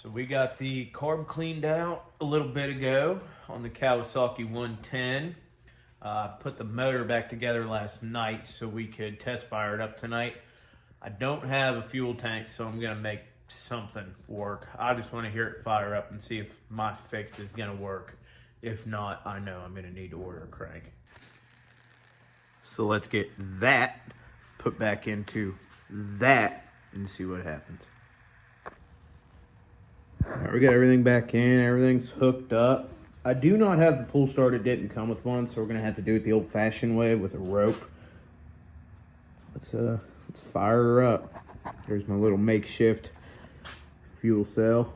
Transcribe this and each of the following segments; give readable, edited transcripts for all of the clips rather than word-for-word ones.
So we got the carb cleaned out a little bit ago on the Kawasaki 110. Put the motor back together last night so we could test fire it up tonight. I don't have a fuel tank, so I'm gonna make something work. I just want to hear it fire up and see if my fix is gonna work. If not, I know I'm gonna need to order a crank. So let's get that put back into that and see what happens. All right, we got everything back in, everything's hooked up. I do not have the pull start, it didn't come with one, so we're gonna have to do it the old fashioned way with a rope. Let's fire her up. Here's my little makeshift fuel cell.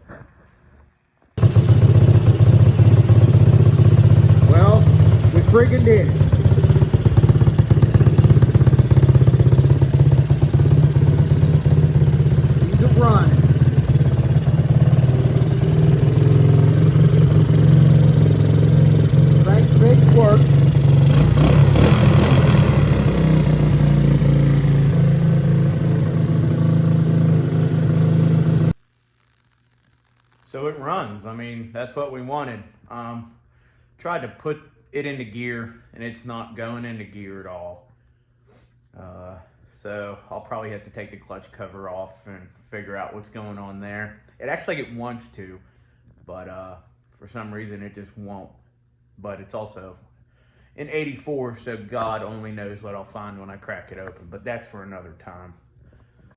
Well, we friggin' did it. She's a run. Crank fix works. So it runs. I mean, that's what we wanted. Tried to put it into gear and it's not going into gear at all. So I'll probably have to take the clutch cover off and figure out what's going on there. It actually it wants to, but for some reason it just won't. But it's also in '84, so God only knows what I'll find when I crack it open, but that's for another time.